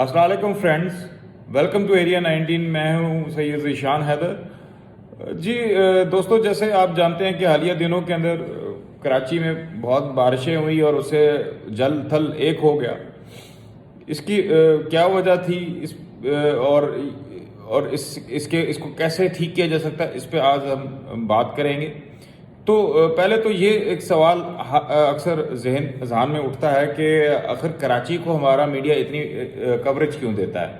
السلام علیکم friends, welcome to area 19۔ میں ہوں سید ذیشان حیدر جی۔ دوستو، جیسے آپ جانتے ہیں کہ حالیہ دنوں کے اندر کراچی میں بہت بارشیں ہوئی اور اسے جل تھل ایک ہو گیا۔ اس کی کیا وجہ تھی اور اس کو کیسے ٹھیک کیا جا سکتا ہے، اس پہ آج ہم بات کریں گے۔ تو پہلے تو یہ ایک سوال اکثر ذہن میں اٹھتا ہے کہ آخر کراچی کو ہمارا میڈیا اتنی کوریج کیوں دیتا ہے۔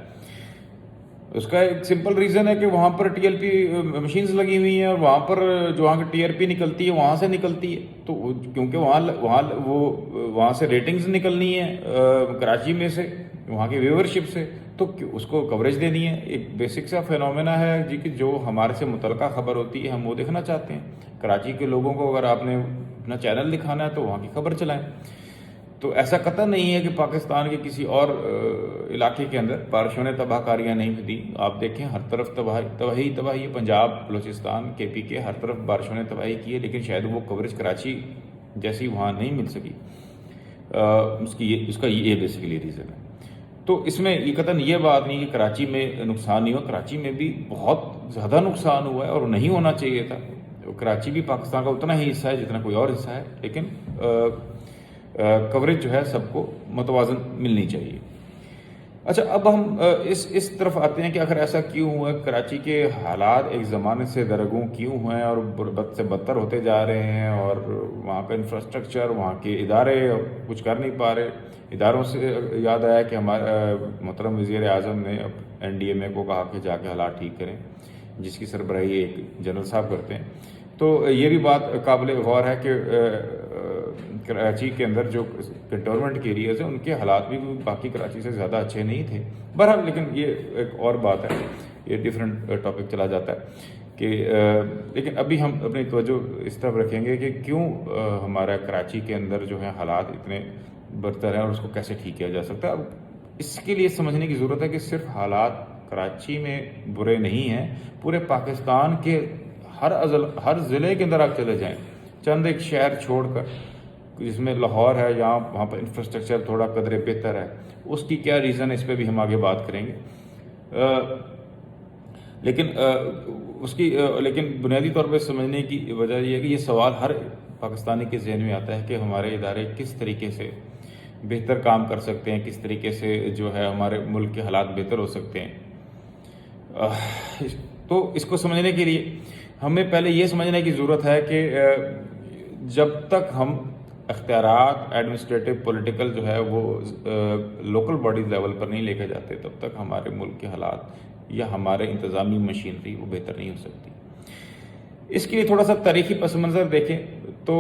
اس کا ایک سمپل ریزن ہے کہ وہاں پر ٹی ایل پی مشینز لگی ہوئی ہیں اور وہاں پر جو وہاں کی ٹی آر پی نکلتی ہے وہاں سے نکلتی ہے، تو کیونکہ وہاں سے ریٹنگز نکلنی ہے کراچی میں سے، وہاں کی ویورشپ سے، تو اس کو کوریج دینی ہے۔ ایک بیسک سا فینومینا ہے جی کہ جو ہمارے سے متعلقہ خبر ہوتی ہے ہم وہ دیکھنا چاہتے ہیں۔ کراچی کے لوگوں کو اگر آپ نے اپنا چینل دکھانا ہے تو وہاں کی خبر چلائیں۔ تو ایسا قطع نہیں ہے کہ پاکستان کے کسی اور علاقے کے اندر بارشوں نے تباہ کاریاں نہیں دی۔ آپ دیکھیں ہر طرف تباہی ہے، پنجاب، بلوچستان، کے پی کے، ہر طرف بارشوں نے تباہی کی ہے، لیکن شاید وہ کوریج کراچی جیسی وہاں نہیں مل سکی۔ اس کا یہ بیسیکلی ریزن ہے۔ تو اس میں یہ قطعاً یہ بات نہیں کہ کراچی میں نقصان نہیں ہوا، کراچی میں بھی بہت زیادہ نقصان ہوا ہے اور نہیں ہونا چاہیے تھا۔ کراچی بھی پاکستان کا اتنا ہی حصہ ہے جتنا کوئی اور حصہ ہے، لیکن کوریج جو ہے سب کو متوازن ملنی چاہیے۔ اچھا، اب ہم اس طرف آتے ہیں کہ آخر ایسا کیوں ہوا ہے، کراچی کے حالات ایک زمانے سے درگوں کیوں ہیں اور بد سے بدتر ہوتے جا رہے ہیں، اور وہاں کا انفراسٹرکچر، وہاں کے ادارے کچھ کر نہیں پا رہے۔ اداروں سے یاد آیا کہ ہمارے محترم وزیر اعظم نے این ڈی ایم اے کو کہا کہ جا کے حالات ٹھیک کریں، جس کی سربراہی ایک جنرل صاحب کرتے ہیں۔ تو یہ بھی بات قابل غور ہے کہ کراچی کے اندر جو کنٹونمنٹ کے ایریاز ہیں ان کے حالات بھی باقی کراچی سے زیادہ اچھے نہیں تھے۔ بہرحال لیکن یہ ایک اور بات ہے، یہ ڈیفرنٹ ٹاپک چلا جاتا ہے کہ لیکن ابھی ہم اپنی توجہ اس طرف رکھیں گے کہ کیوں ہمارا کراچی کے اندر جو ہے حالات اتنے برتر ہیں اور اس کو کیسے ٹھیک کیا جا سکتا ہے۔ اب اس کے لیے سمجھنے کی ضرورت ہے کہ صرف حالات کراچی میں برے نہیں ہیں، پورے پاکستان کے ہر ضلع کے اندر آپ چلے جائیں، چند ایک شہر چھوڑ کر، جس میں لاہور ہے، وہاں پر انفراسٹرکچر تھوڑا قدرے بہتر ہے، اس کی کیا ریزن ہے، اس پہ بھی ہم آگے بات کریں گے۔ لیکن بنیادی طور پہ سمجھنے کی وجہ یہ ہے کہ یہ سوال ہر پاکستانی کے ذہن میں آتا ہے کہ ہمارے ادارے کس طریقے سے بہتر کام کر سکتے ہیں، کس طریقے سے جو ہے ہمارے ملک کے حالات بہتر ہو سکتے ہیں۔ تو اس کو سمجھنے کے لیے ہمیں پہلے یہ سمجھنے کی ضرورت ہے کہ جب تک ہم اختیارات ایڈمنسٹریٹو پولیٹیکل جو ہے وہ لوکل باڈیز لیول پر نہیں لے کے جاتے، تب تک ہمارے ملک کے حالات یا ہمارے انتظامی مشینری وہ بہتر نہیں ہو سکتی۔ اس کے لیے تھوڑا سا تاریخی پس منظر دیکھیں تو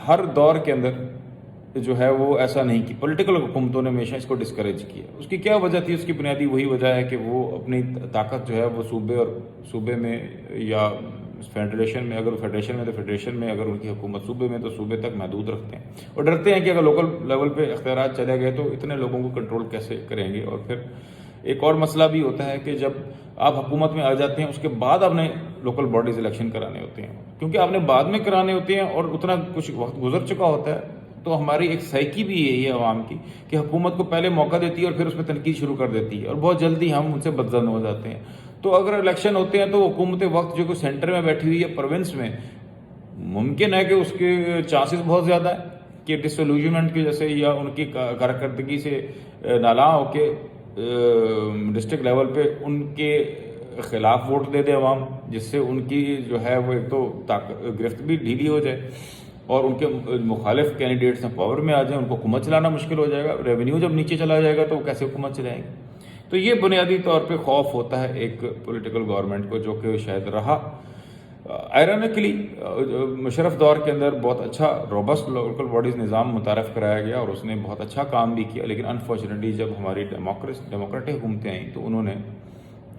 ہر دور کے اندر جو ہے وہ ایسا نہیں کہ پولیٹیکل حکومتوں نے ہمیشہ اس کو ڈسکریج کیا۔ اس کی کیا وجہ تھی؟ اس کی بنیادی وہی وجہ ہے کہ وہ اپنی طاقت جو ہے وہ صوبے میں یا فیڈریشن میں، اگر فیڈریشن میں تو فیڈریشن میں، اگر ان کی حکومت صوبے میں تو صوبے تک محدود رکھتے ہیں، اور ڈرتے ہیں کہ اگر لوکل لیول پہ اختیارات چلے گئے تو اتنے لوگوں کو کنٹرول کیسے کریں گے۔ اور پھر ایک اور مسئلہ بھی ہوتا ہے کہ جب آپ حکومت میں آ جاتے ہیں اس کے بعد آپ نے لوکل باڈیز الیکشن کرانے ہوتے ہیں، کیونکہ آپ نے بعد میں کرانے ہوتے ہیں اور اتنا کچھ وقت گزر چکا ہوتا ہے۔ تو ہماری ایک سائیکی بھی یہی ہے عوام کی کہ حکومت کو پہلے موقع دیتی ہے اور پھر اس میں تنقید شروع کر دیتی ہے، اور بہت جلدی ہم ان سے بدظن ہو جاتے ہیں۔ تو اگر الیکشن ہوتے ہیں تو حکومت وقت جو کوئی سینٹر میں بیٹھی ہوئی ہے پروونس میں، ممکن ہے کہ اس کے چانسز بہت زیادہ ہیں کہ ڈسولوجمنٹ کی وجہ سے یا ان کی کارکردگی سے نالاں ہو کے ڈسٹرکٹ لیول پہ ان کے خلاف ووٹ دے دے عوام، جس سے ان کی جو ہے وہ ایک تو گرفت بھی ڈھیلی ہو جائے اور ان کے مخالف کینڈیڈیٹس پاور میں آ جائیں، ان کو حکومت چلانا مشکل ہو جائے گا۔ ریونیو جب نیچے چلا جائے گا تو وہ کیسے حکومت چلائیں گے؟ تو یہ بنیادی طور پہ خوف ہوتا ہے ایک پولیٹیکل گورنمنٹ کو، جو کہ شاید رہا۔ آئرونیکلی مشرف دور کے اندر بہت اچھا روبسٹ لوکل باڈیز نظام متعارف کرایا گیا اور اس نے بہت اچھا کام بھی کیا، لیکن انفارچونیٹلی جب ہماری ڈیموکریٹک حکومتیں آئیں تو انہوں نے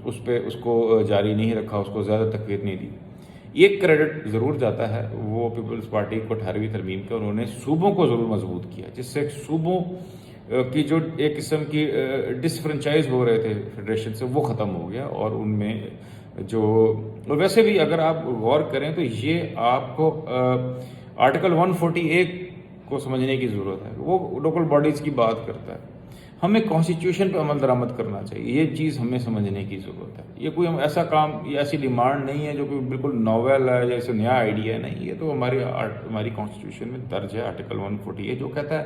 اس کو جاری نہیں رکھا، اس کو زیادہ تقویت نہیں دی۔ ایک کریڈٹ ضرور جاتا ہے وہ پیپلز پارٹی کو 18ویں ترمیم کے، انہوں نے صوبوں کو ضرور مضبوط کیا، جس سے صوبوں کی جو ایک قسم کی ڈسفرنچائز ہو رہے تھے فیڈریشن سے وہ ختم ہو گیا، اور ان میں جو ویسے بھی اگر آپ غور کریں تو یہ آپ کو آرٹیکل 148 کو سمجھنے کی ضرورت ہے. وہ لوکل باڈیز کی بات کرتا ہے. ہمیں کانسٹیٹیوشن پہ عمل درآمد کرنا چاہیے. یہ چیز ہمیں سمجھنے کی ضرورت ہے. یہ کوئی ایسا کام یا ایسی ڈیمانڈ نہیں ہے جو کوئی بالکل ناول ہے یا اسے نیا آئیڈیا ہے. نہیں, یہ تو ہماری کانسٹیٹیوشن میں درج ہے. آرٹیکل 148 جو کہتا ہے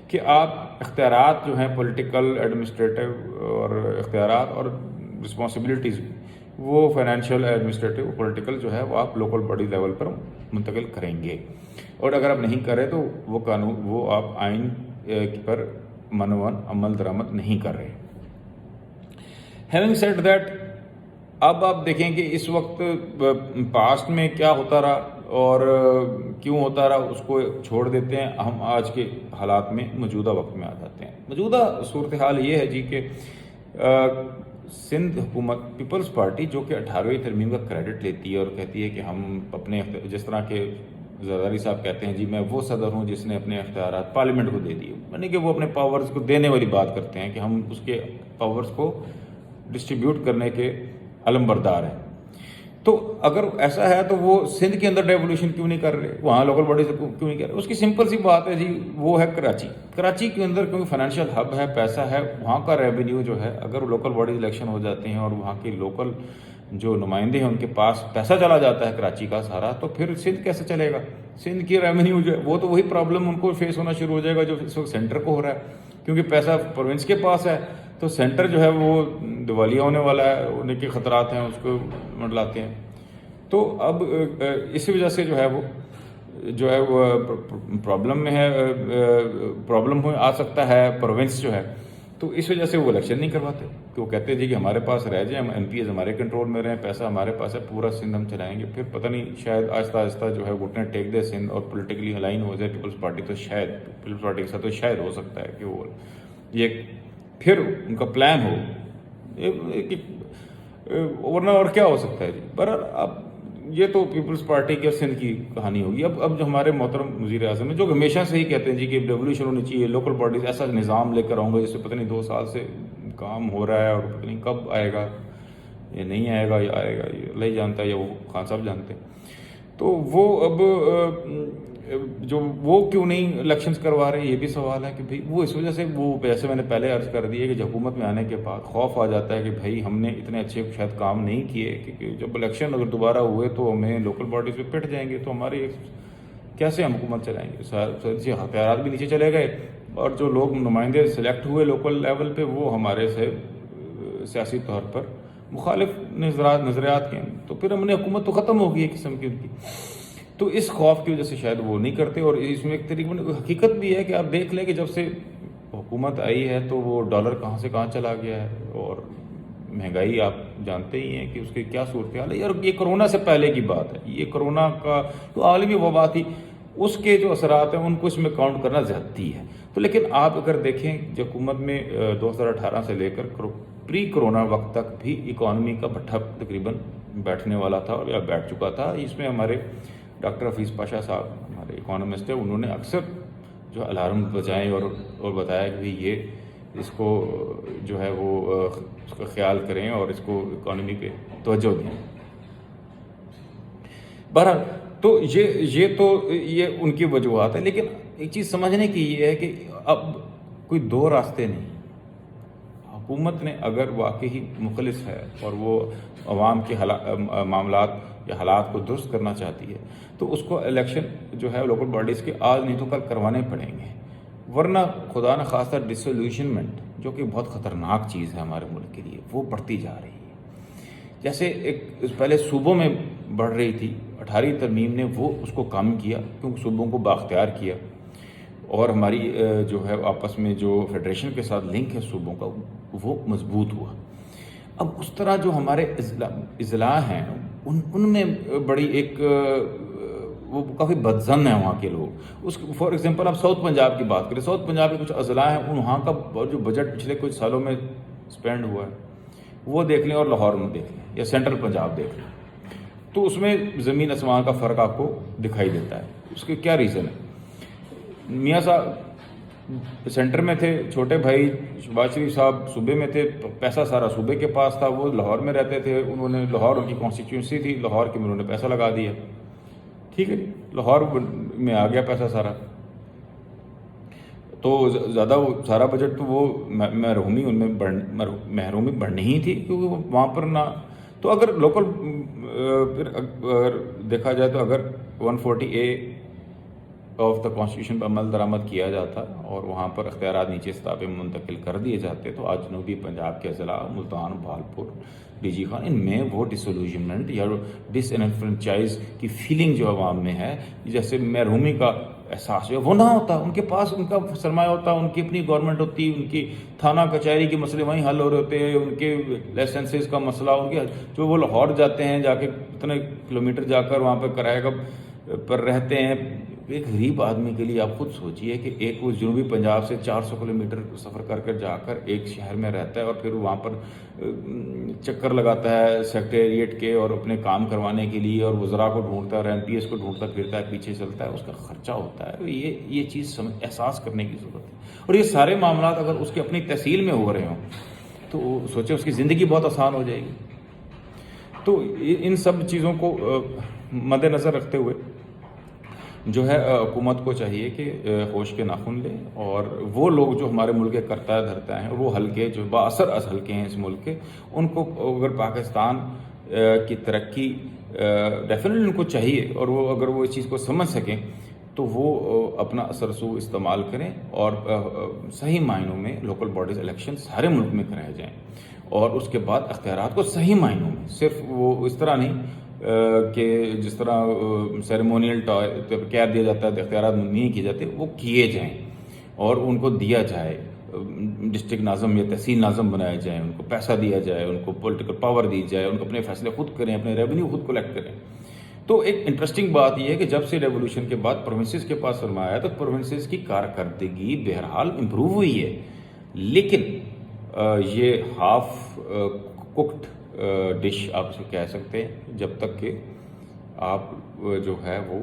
کہ آپ اختیارات جو ہیں پولیٹیکل, ایڈمنسٹریٹو اور اختیارات اور رسپانسبلٹیز وہ فائنینشیل, ایڈمنسٹریٹو, پولیٹیکل جو ہے وہ آپ لوکل باڈی لیول پر منتقل کریں گے. اور اگر آپ نہیں کریں تو وہ قانون, وہ آپ آئین پر منوان عمل درآمد نہیں کر رہے. ہیونگ سیڈ دیٹ, اب آپ دیکھیں کہ اس وقت پاسٹ میں کیا ہوتا رہا اور کیوں ہوتا رہا, اس کو چھوڑ دیتے ہیں. ہم آج کے حالات میں موجودہ وقت میں آ جاتے ہیں. موجودہ صورتحال یہ ہے جی کہ سندھ حکومت, پیپلز پارٹی جو کہ 18ویں ترمیم کا کریڈٹ لیتی ہے اور کہتی ہے کہ ہم اپنے, جس طرح کے زرداری صاحب کہتے ہیں جی میں وہ صدر ہوں جس نے اپنے اختیارات پارلیمنٹ کو دے دیے, یعنی کہ وہ اپنے پاورز کو دینے والی بات کرتے ہیں کہ ہم اس کے پاورز کو ڈسٹریبیوٹ کرنے کے علم بردار ہیں. تو اگر ایسا ہے تو وہ سندھ کے اندر ڈیولیوشن کیوں نہیں کر رہے, وہاں لوکل باڈیز کیوں نہیں کر رہے؟ اس کی سمپل سی بات ہے جی, وہ ہے کراچی. کراچی کے اندر کیونکہ فائنینشیل ہب ہے, پیسہ ہے, وہاں کا ریونیو جو ہے, اگر لوکل باڈیز الیکشن ہو جاتے ہیں اور وہاں کے لوکل جو نمائندے ہیں ان کے پاس پیسہ چلا جاتا ہے کراچی کا سارا, تو پھر سندھ کیسے چلے گا؟ سندھ کی ریونیو جو ہے وہ تو وہی پرابلم ان کو فیس ہونا شروع ہو جائے گا جو اس وقت سینٹر کو ہو رہا ہے, کیونکہ پیسہ پروونس کے پاس ہے. تو سینٹر جو ہے وہ دیوالیہ ہونے والا ہے, ان کے خطرات ہیں, اس کو منڈلاتے ہیں. تو اب اسی وجہ سے جو ہے وہ پرابلم میں ہے, پرابلم آ سکتا ہے پروونس جو ہے. تو اس وجہ سے وہ الیکشن نہیں کرواتے کہ وہ کہتے ہیں جی کہ ہمارے پاس رہ جائیں, ہم ایم پی ایز ہمارے کنٹرول میں رہیں, پیسہ ہمارے پاس ہے, پورا سندھ ہم چلائیں گے. پھر پتہ نہیں, شاید آہستہ آہستہ جو ہے گھٹنے ٹیک دے سندھ اور پولیٹیکلی الائن ہو جائے پیپلز پارٹی. تو شاید پیپلز پارٹی کے ساتھ تو شاید ہو سکتا ہے کہ وہ یہ پھر ان کا پلان ہو, ورنہ اور کیا ہو سکتا ہے جی. بہرحال اب یہ تو پیپلز پارٹی کی اور سندھ کی کہانی ہوگی. اب جو ہمارے محترم وزیر اعظم ہیں جو کہ ہمیشہ سے ہی کہتے ہیں جی کہ ڈیولیوشن ہونی چاہیے, لوکل باڈیز, ایسا نظام لے کر آؤں گا جس سے پتہ نہیں 2 سال سے کام ہو رہا ہے اور پتہ نہیں کب آئے گا, یہ نہیں آئے گا یا آئے گا, یہ اللہ ہی جانتا ہے یا وہ خان صاحب جانتے ہیں. تو وہ اب جو وہ کیوں نہیں الیکشنز کروا رہے, یہ بھی سوال ہے کہ بھئی وہ اس وجہ سے, وہ جیسے میں نے پہلے عرض کر دی ہے کہ حکومت میں آنے کے بعد خوف آ جاتا ہے کہ بھئی ہم نے اتنے اچھے شاید کام نہیں کیے, کیونکہ جب الیکشن اگر دوبارہ ہوئے تو ہمیں لوکل باڈیز پہ پٹ جائیں گے, تو ہماری کیسے ہم حکومت چلائیں گے؟ اختیارات بھی نیچے چلے گئے اور جو لوگ نمائندے سلیکٹ ہوئے لوکل لیول پہ وہ ہمارے سے سیاسی طور پر مخالف نظریات کے ہیں, تو پھر ہم نے حکومت تو ختم ہو گئی ایک قسم کی ان کی. تو اس خوف کی وجہ سے شاید وہ نہیں کرتے. اور اس میں ایک طریقے حقیقت بھی ہے کہ آپ دیکھ لیں کہ جب سے حکومت آئی ہے تو وہ ڈالر کہاں سے کہاں چلا گیا ہے, اور مہنگائی آپ جانتے ہی ہیں کہ اس کی کیا صورتحال ہے. اور یہ کرونا سے پہلے کی بات ہے, یہ کرونا کا جو عالمی وبا تھی اس کے جو اثرات ہیں ان کو اس میں کاؤنٹ کرنا زیادتی ہے. تو لیکن آپ اگر دیکھیں جو حکومت میں 2018 سے لے کر پری کرونا وقت تک بھی اکانومی کا بٹھا تقریباً بیٹھنے والا تھا یا بیٹھ چکا تھا. اس میں ہمارے ڈاکٹر حفیظ پاشا صاحب ہمارے اکانومسٹ ہیں, انہوں نے اکثر جو الارم بجائیں اور بتایا کہ یہ اس کو جو ہے وہ اس کا خیال کریں اور اس کو اکانومی پہ توجہ دیں. بہرحال تو یہ ان کی وجوہات ہیں. لیکن ایک چیز سمجھنے کی یہ ہے کہ اب کوئی 2 راستے نہیں. حکومت نے اگر واقعی مخلص ہے اور وہ عوام کے معاملات یا حالات کو درست کرنا چاہتی ہے تو اس کو الیکشن جو ہے لوکل باڈیز کے آج نہیں تو کل کروانے پڑیں گے, ورنہ خدا نخواستہ ڈسولوشنمنٹ جو کہ بہت خطرناک چیز ہے ہمارے ملک کے لیے وہ بڑھتی جا رہی ہے. جیسے ایک پہلے صوبوں میں بڑھ رہی تھی, 18ویں ترمیم نے وہ اس کو کم کیا کیونکہ صوبوں کو بااختیار کیا اور ہماری جو ہے آپس میں جو فیڈریشن کے ساتھ لنک ہے صوبوں کا وہ مضبوط ہوا. اب اس طرح جو ہمارے اضلاع ہیں ان میں بڑی ایک وہ کافی بدظن ہیں وہاں کے لوگ. اس فار ایگزامپل آپ ساؤتھ پنجاب کی بات کریں, ساؤتھ پنجاب کے کچھ اضلاع ہیں وہاں کا جو بجٹ پچھلے کچھ سالوں میں اسپینڈ ہوا ہے وہ دیکھ لیں اور لاہور میں دیکھ لیں یا سینٹرل پنجاب دیکھ لیں, تو اس میں زمین آسمان کا فرق آپ کو دکھائی دیتا ہے. اس کے کیا ریزن ہے؟ میاں صاحب سینٹر میں تھے, چھوٹے بھائی شہباز شریف صاحب صوبے میں تھے, پیسہ سارا صوبے کے پاس تھا, وہ لاہور میں رہتے تھے, انہوں نے لاہور ان کی کانسٹیٹیوئنسی تھی, لاہور کے میں انہوں نے پیسہ لگا دیا, ٹھیک ہے جی, لاہور میں آ گیا پیسہ سارا. تو زیادہ وہ سارا بجٹ تو وہ محرومی ان میں محرومی بڑھنی ہی تھی، کیونکہ وہ وہاں پر نہ تو اگر لوکل پھر اگر دیکھا جائے تو اگر 140A آف دا کانسٹیٹیوشن پر عمل درآمد کیا جاتا اور وہاں پر اختیارات نیچے سطح پہ منتقل کر دیے جاتے تو آج جنوبی پنجاب کے اضلاع ملتان، بھالپور، ڈی جی خان، ان میں وہ ڈسولوشنمنٹ یا ڈس انفرنچائز کی فیلنگ جو عوام میں ہے، جیسے محرومی کا احساس ہے، وہ نہ ہوتا. ان کے پاس ان کا سرمایہ ہوتا، ان کی اپنی گورنمنٹ ہوتی، ان کی تھانہ کچہری کے مسئلے وہیں حل ہو رہے ہوتے ہیں، ان کے لائسنسز کا مسئلہ، ان کے جو وہ لاہور جاتے ہیں جا کے اتنے کلومیٹر جا کر وہاں پہ کرایہ کا پر رہتے ہیں. ایک غریب آدمی کے لیے آپ خود سوچئے کہ ایک وہ جنوبی پنجاب سے 400 کلومیٹر سفر کر کر جا کر ایک شہر میں رہتا ہے اور پھر وہاں پر چکر لگاتا ہے سیکریٹریٹ کے اور اپنے کام کروانے کے لیے، اور وزراء کو ڈھونڈتا ہے اور MPs کو ڈھونڈتا پھرتا ہے، پیچھے چلتا ہے، اس کا خرچہ ہوتا ہے. یہ چیز احساس کرنے کی ضرورت ہے. اور یہ سارے معاملات اگر اس کی اپنی تحصیل میں ہو رہے ہوں تو سوچیں اس کی زندگی بہت آسان ہو جائے گی. تو ان سب چیزوں کو مد نظر رکھتے ہوئے جو ہے حکومت کو چاہیے کہ ہوش کے ناخن لے، اور وہ لوگ جو ہمارے ملک کے کرتا دھرتا ہیں، وہ حلقے جو بااثر حلقے ہیں اس ملک کے، ان کو اگر پاکستان کی ترقی ڈیفینیٹلی ان کو چاہیے، اور وہ اگر وہ اس چیز کو سمجھ سکیں تو وہ اپنا اثر رسوخ استعمال کریں اور صحیح معنوں میں لوکل باڈیز الیکشن سارے ملک میں کرائے جائیں، اور اس کے بعد اختیارات کو صحیح معنوں میں، صرف وہ اس طرح نہیں کہ جس طرح سیریمونیل کہہ دیا جاتا ہے، اختیارات نہیں کیے جاتے، وہ کیے جائیں اور ان کو دیا جائے. ڈسٹرکٹ ناظم یا تحصیل ناظم بنائے جائیں، ان کو پیسہ دیا جائے، ان کو پولیٹیکل پاور دی جائے، ان کو اپنے فیصلے خود کریں، اپنے ریونیو خود کلیکٹ کریں. تو ایک انٹرسٹنگ بات یہ ہے کہ جب سے ریولوشن کے بعد پروونسز کے پاس سرمایہ آیا تو پروونسز کی کارکردگی بہرحال امپروو ہوئی ہے، لیکن یہ ہاف کوکڈ ڈش آپ سے کہہ سکتے ہیں. جب تک کہ آپ جو ہے وہ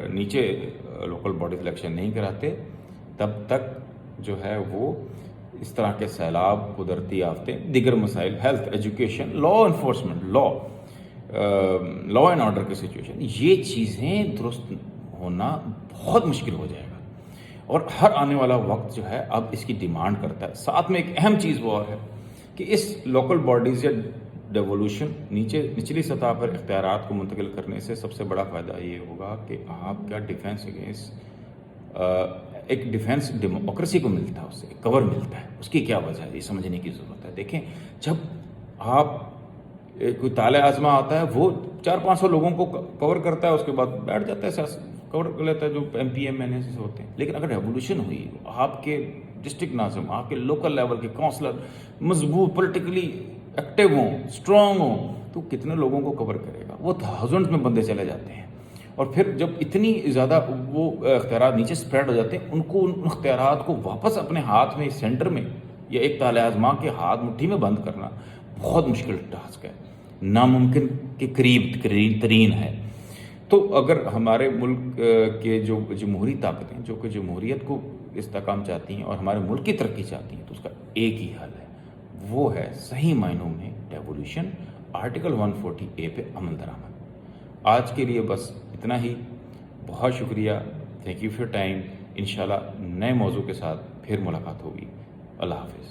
نیچے لوکل باڈیز الیکشن نہیں کراتے، تب تک جو ہے وہ اس طرح کے سیلاب، قدرتی آفتیں، دیگر مسائل، health, education, law enforcement, law and order کی سچویشن، یہ چیزیں درست ہونا بہت مشکل ہو جائے گا. اور ہر آنے والا وقت جو ہے اب اس کی ڈیمانڈ کرتا ہے. ساتھ میں ایک اہم چیز وہ اور ہے کہ اس لوکل باڈیز یا ڈیولوشن نچلی سطح پر اختیارات کو منتقل کرنے سے سب سے بڑا فائدہ یہ ہوگا کہ آپ کا ڈیفینس اگینسٹ ایک ڈیفینس ڈیموکریسی کو ملتا ہے، اس سے کور ملتا ہے. اس کی کیا وجہ ہے یہ سمجھنے کی ضرورت ہے. دیکھیں، جب آپ کوئی طالع آزما آتا ہے وہ 400-500 لوگوں کو کور کرتا ہے، اس کے بعد بیٹھ جاتا ہے، کور کر لیتا ہے جو MP MNA سے ہوتے ہیں. لیکن اگر ریولوشن ہوئی، آپ کے ڈسٹرکٹ ناظم، آپ کے لوکل لیول کے کونسلر مضبوط پولیٹیکلی ایکٹیو ہوں، اسٹرانگ ہوں، تو کتنے لوگوں کو کور کرے گا؟ وہ تھاؤزنڈ میں بندے چلے جاتے ہیں. اور پھر جب اتنی زیادہ وہ اختیارات نیچے سپریڈ ہو جاتے ہیں، ان کو ان اختیارات کو واپس اپنے ہاتھ میں، سینٹر میں، یا ایک طالع آزما کے ہاتھ مٹھی میں بند کرنا بہت مشکل ٹاسک ہے، ناممکن کے قریب ترین ہے. تو اگر ہمارے ملک کے جو جمہوری طاقتیں جو کہ جمہوریت کو استحکام چاہتی ہیں اور ہمارے ملک کی ترقی چاہتی ہیں، تو اس کا ایک ہی حل ہے، وہ ہے صحیح معنوں میں ڈیولوشن، آرٹیکل 140A پہ عمل درآمد. آج کے لیے بس اتنا ہی. بہت شکریہ. Thank you for your time. انشاءاللہ نئے موضوع کے ساتھ پھر ملاقات ہوگی. اللہ حافظ.